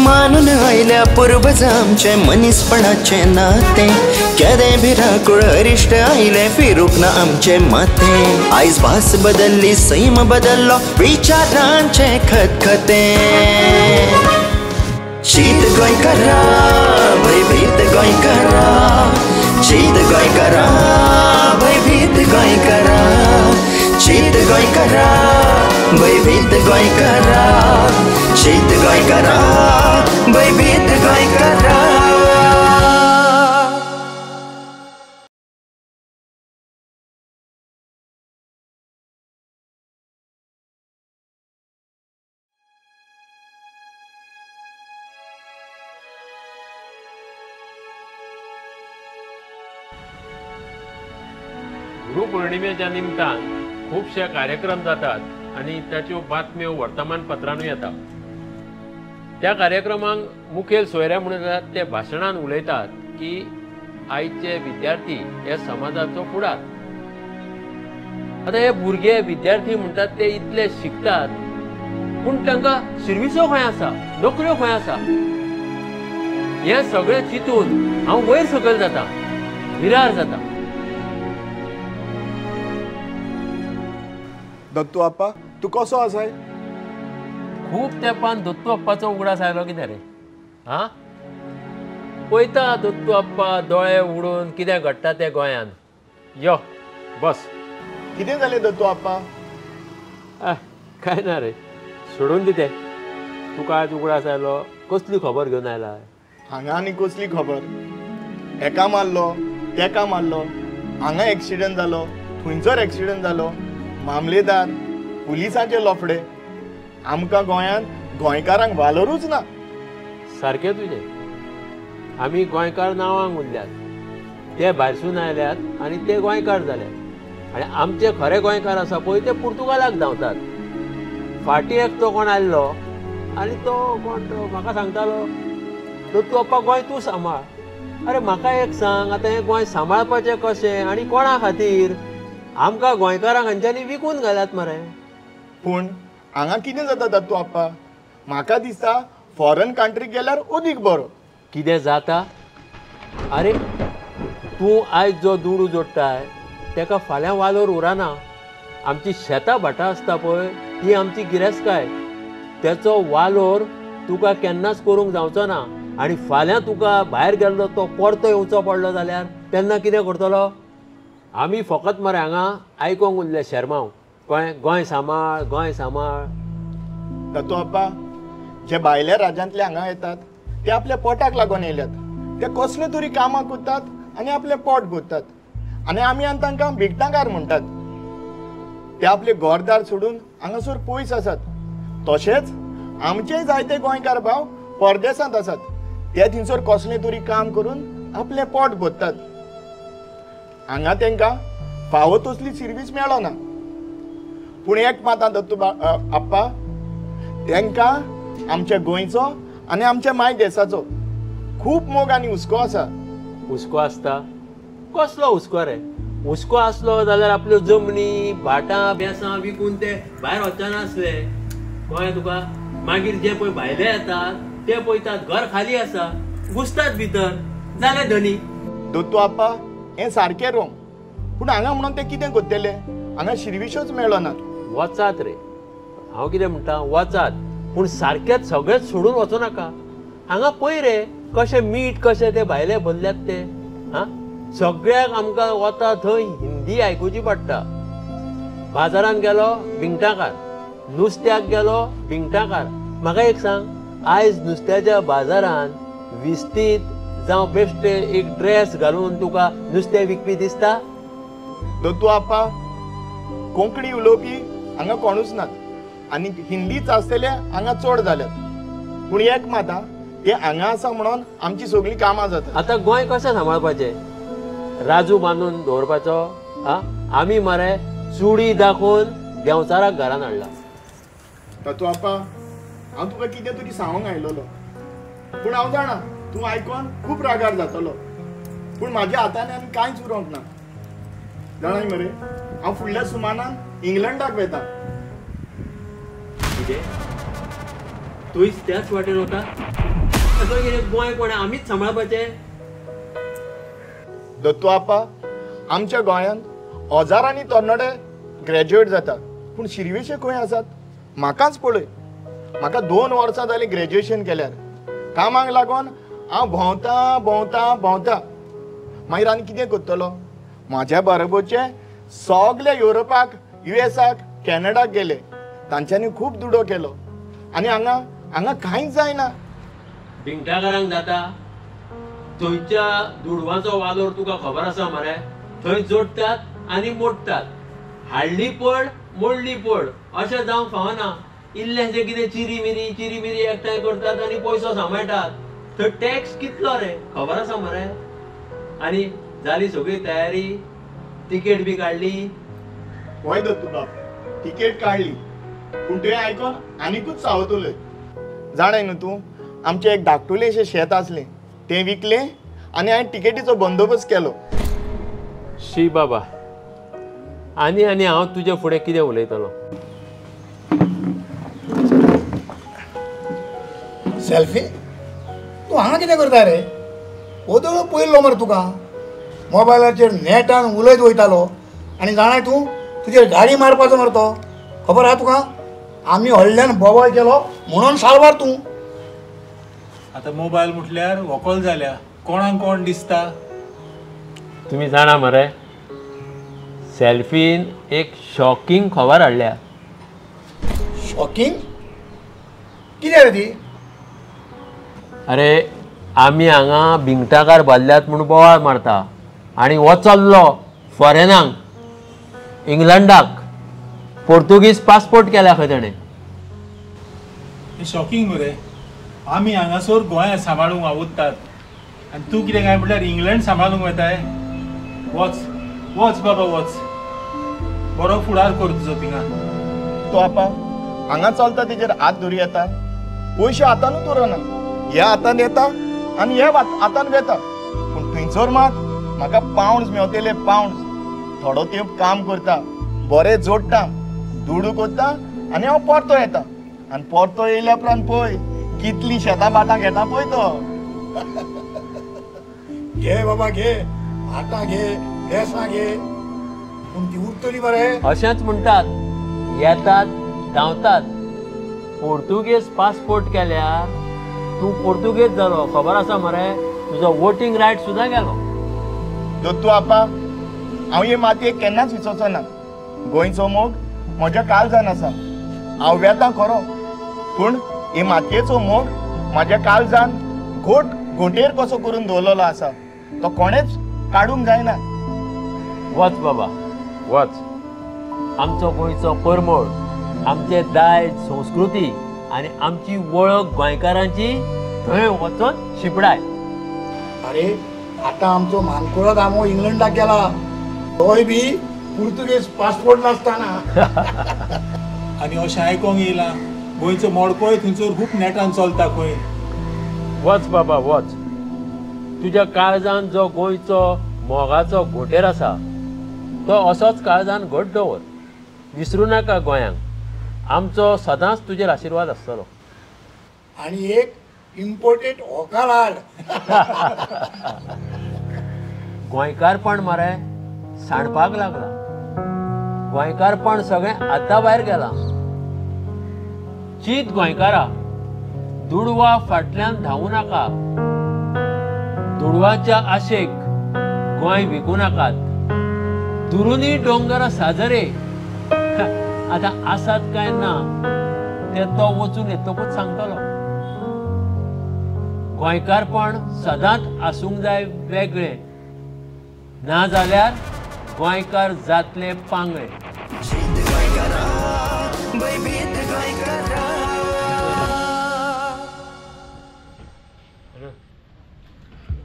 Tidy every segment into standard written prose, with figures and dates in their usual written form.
मानून आयल्या पूर्वज आमचे मनीसपणाचे नाते केदे भिराकूळ अरिश्ट आयले फिरूक ना आमचे माथे आयज भास बदलली सैम बदललो विचारांचे खतखते शीत गोंयकारा भयभीत गोंयकारा शीत गोंयकारा भयभीत गोंयकारा शीत गोंयकारा भयभीत गोंयकारा शीत गोंयकारा भयभीत गोंयकारा गुरुपौर्णिमेच्या निमतान खूबशे कार्यक्रम जातात आणि त्याच्यो बातम्यो वर्तमानपत्रांनी येतात. त्या कार्यक्रमांक मुखेल सोयरे म्हणून येतात ते भाशणान उलयतात की आयचे विद्यार्थी हे समाजाचो फुडार. आता हे भुरगे विद्यार्थी म्हणतात ते इतले शिकतात पूण तांकां सर्विसो खंय आसा, नोकऱ्यो खंय आसा, हे सगळें चिंतून हांव वयर सकयल जाता, विरार जाता. दत्तू आप्पा तू कसो आसाय? खूब तेंपान दत्तू अप्पाचो उगडास आयलो कितें रे? हा पळयता दत्तू अप्पा दोळे उगडून कितें घडटा तें गोंयान. यो बस. कितें जालें दत्तू आप्पा? काय ना रे, सोडून दिते. तुका आज उगडास आयलो, कसली खबर घेवन आयला? हांगा आनी कसली खबर? एका मारलो, तेका मारलो, हांगा एक्सिडंट जालो, थंयसर एक्सिडंट जालो, मामलेदार, पुलिसांचे लफडे. आमकां गोंयांत गोंयकारांक वालोरूच ना. सारकें तुजें. आमी गोंयकार नांवांक उरल्यात, ते भायरसून आयल्यात आनी ते गोंयकार जाल्यात. आनी आमचे खरे गोंयकार आसा पळय ते पुर्तुगालाक धांवतात. फाटीं एकटो कोण आयल्लो आनी तो कोण तो म्हाका सांगतालो दत्तू अप्पा गोंय तूं सांबाळ. अरे म्हाका एक सांग, आतां हें गोंय सांबाळपाचें कशें आनी कोणा खातीर? आमकां गोंयकारांक हांच्यांनी विकून घाल्यात मरे. पूण हांगा कितें जाता दत्तू आप्पा? म्हाका दिसता फॉरेन कंट्रीक गेल्यार अदीक बरो. कितें जाता? अरे तूं आयज जो दुडू जोडटाय तेका फाल्यां वालोर उरना. आमची शेतां भाटां आसता पळय ती आमची गिरेस्तकाय. तेचो वालोर तुका केन्नाच करूंक जावचो ना. आनी फाल्यां तुका भायर गेल्लो तो परतो येवचो पडलो जाल्यार तेन्ना कितें करतलो? आमी फकत मरे हांगा आयकोंक उरले शर्माव कळ्ळें? गोंय सांबाळ, गोंय सांबाळ. दत्तू आप्पा जे भायल्या राज्यांतले हांगा येतात ते आपल्या पोटाक लागून येयल्यात. ते कसले तरी कामां करतात आनी आपलें पोट भरतात. आनी आमी आनी तांकां भिकटांकार म्हणटात. ते आपले घरदार सोडून हांगासर पयस आसात. तशेंच आमचेय जायते गोंयकार भाव परदेसांत आसात. ते थंयसर कसलें तरी काम करून आपलें पोट भरतात. हांगा तांकां फावो तसली सर्वीस मेळो ना. पूण एक मात दत्तू आप्पा, तांकां आमच्या गोंयचो आनी आमच्या माय देशाचो खूब मोग आनी हुस्को आसा. हुस्को आसता? कसलो हुस्को रे? हुस्को आसलो जाल्यार आपल्यो जमनी भाटां बेसां विकून ते भायर वचना आसले. कळ्ळें तुका? मागीर जे पळय भायले येतात ते पळयतात घर खाली आसा, घुसतात भितर, जाले धनी. दत्तू आप्पा हें सारकें रोंग. पूण हांगा म्हणून ते कितें करतले? हांगा शिर्विश्योच मेळो नात. वचात रे, हांव कितें म्हणटा वचात, पूण सारकेंच सगळेंच सोडून वचूं नाका. हांगा पळय रे कशें मीठ कशें ते भायले भरल्यात ते. हा सगळ्याक आमकां वता थंय हिंदी आयकुची पडटा. बाजारांत गेलो भिंगटाकार, नुस्त्याक गेलो भिंगटाकार. म्हाका एक सांग, आयज नुस्त्याच्या बाजारांत विस्तीत जावं बेश्टे एक ड्रेस घालून तुका नुस्तें विकपी दिसता? दत्तू आप्पा कोंकणी उलोवपी हांगा कोणूच नात आनी हिंदीच आसतले हांगा चड जाल्यात. पूण एक मात ते हांगा आसा म्हणून आमची सगळीं कामां जातात. आतां गोंय कशें सांबाळपाचें? राजू बांदून दवरपाचो? आमी मरे चुडी दाखोवन देंवचाराक घरान हाडला. दत्तू आप्पा हांव तुका कितें तरी सांगूंक आयलोलो, पूण हांव जाणा तूं आयकोन खूब रागार जातलो. पूण म्हाज्या हातान आनी कांयच उरोंक ना. जाणाय मरे हांव फुडल्या सुमारान इंग्लंडाक वेता. कितें? तुयच त्याच वाटेन वता? असं कितें गोंय कोण आमीच सांबाळपाचें? दत्तू आप्पा, आमच्या गोंयांत हजारांनी तरणाटे ग्रॅज्युएट जातात, पूण शिरवेशे खंय आसात? म्हाकाच पळय, म्हाका 2 वर्सां जालीं ग्रॅज्युएशन केल्यार. कामाक लागून हांव भोंवता मागीर आनी कितें करतलो? म्हाज्या बरोबरचे सगळे युरोपाक, युएसाक, कॅनडाक गेले. तांच्यांनी खूब दुडो केलो आनी हांगा कांयच जायना. भिंगटाकारांक जाता थंयच्या दुडवांचो वालोर तुका खबर आसा मरे? थंय जोडटात आनी मोडटात. हाडली पड मोडली पड अशें जावंक फावना. इल्लेशें कितें चिरी मिरी एकठांय करतात आनी पयसो सांबाळटात. थंय टॅक्स कितलो रे खबर आसा मरे? आनी जाली सगळी तयारी, तिकेट बी काडली. वय दत्तू बाप, तिकेट काडली, पूण तुवें आयकोन आनीकूच सावत उलय. जाणाय न्हू तूं, आमचें एक धाकटुलेशें शेत आसलें, तें विकलें आनी हांवें तिकेटीचो बंदोबस्त केलो. शी बाबा, आनी हांव तुजे फुडें कितें उलयतलो? सेल्फी? तूं हांगा कितें करता रे? ओदळ पयल्लो मरे तुका. मोबायलाचेर नेटान उलयत वयतालो आनी जाणाय तूं, तुजेर गाडी मारपाचो मरे तो. खबर आहा तुका? आमी व्हडल्यान बोवाळ केलो म्हणून साल्वार तूं. आतां मोबायल म्हटल्यार वॉकल जाल्या, कोणाक कोण दिसता. तुम्ही जाणा मरे, सेल्फीन एक शॉकिंग खबर हाडल्या. शॉकिंग? कितें रे ती? अरे आमी हांगा भिंगटाकार बांदल्यात म्हूण बोवाळ मारता आनी हो चल्लो फॉरेनाक, इंग्लंडाक पोर्तुगीज पासपोर्ट केल्या खंय ताणें. हें शॉकिंग मरे. आमी हांगासर गोंय सांबाळूंक वावुरतात आनी तूं कितें काय म्हटल्यार इंग्लंड सांबाळूंक वताय. वच बाबा वच, बरो फुडार कर तुजो थिंगा. तो आपा हांगा चलता तेजेर हात धरी येता, पयशे हातानूच उरना. हे हातान येता आनी हे हातान वेता. पूण थंयसर मात म्हाका पावंड्स मेवतले, पावंड्स. थोडो तेंप काम करता, बरें जोडटा, दुडू करता आनी हांव परतो येता. आनी परतो येयल्या उपरांत पळय कितली शेतां बाटां घेता पळय तो. घे बाबा घे, आतां घे, बेसां घे, पूण ती उरतली मरे. अशेंच म्हणटात, येतात धांवतात. पोर्तुगेज पासपोर्ट केल्यार तूं पोर्तुगेज जालो खबर आसा मरे? तुजो वोटींग रायट सुद्दां गेलो. दत्तू आपा, हांव हे मातयेक केन्नाच विसरचो ना. गोंयचो मोग म्हज्या काळजान आसा. हांव वेतां खरो, पूण हे मातयेचो मोग म्हाज्या काळजान घोटेर कसो करून दवरलेलो आसा. तो कोणेच काडूंक जायना. वच बाबा वच. आमचो गोंयचो परमळ, आमचे दायज संस्कृती आनी आमची वळख गोंयकारांची थंय वचून शिपडाय. अरे आतां आमचो मानकुराद आमो इंग्लंडाक गेला, तोय बी पुर्तुगेज पासपोर्ट नासतना. आनी अशें आयकोंक येयलां गोंयचो मोडपय थंयसर खूब नेटान चलता खंय. वच बाबा वच. तुज्या काळजान जो गोंयचो मोगाचो घोटेर आसा तो असोच काळजान घट दवर. विसरूं नाका गोंयांक. आमचो सदांच तुजेर आशिर्वाद आसतलो. आनी एक इम्पोर्टेड होकार हाड. गोंयकारपण मरे सांडपाक लागला. गोंयकारपण सगळें आतां भायर गेलां. चीत गोंयकारा, दुडवा फाटल्यान धांवू नाका. दुडवाच्या आशेक गोंय विकूं नाकात. दुरुनी दोंगर साजरे आतां आसात काय ना ते तो वचून येतकूच सांगतलो. गोंयकारपण सदांच आसूंक जाय वेगळें, ना जाल्यार गोंयकार जातले पांगळे.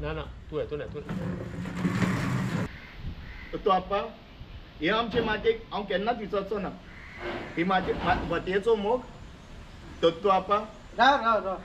ना तू येतो ना तू. तो आपा, हे आमचे मातयेक हांव केन्नाच विसरचो ना. ही म्हाजे मातयेचो मोग. दत्तू आपा, राव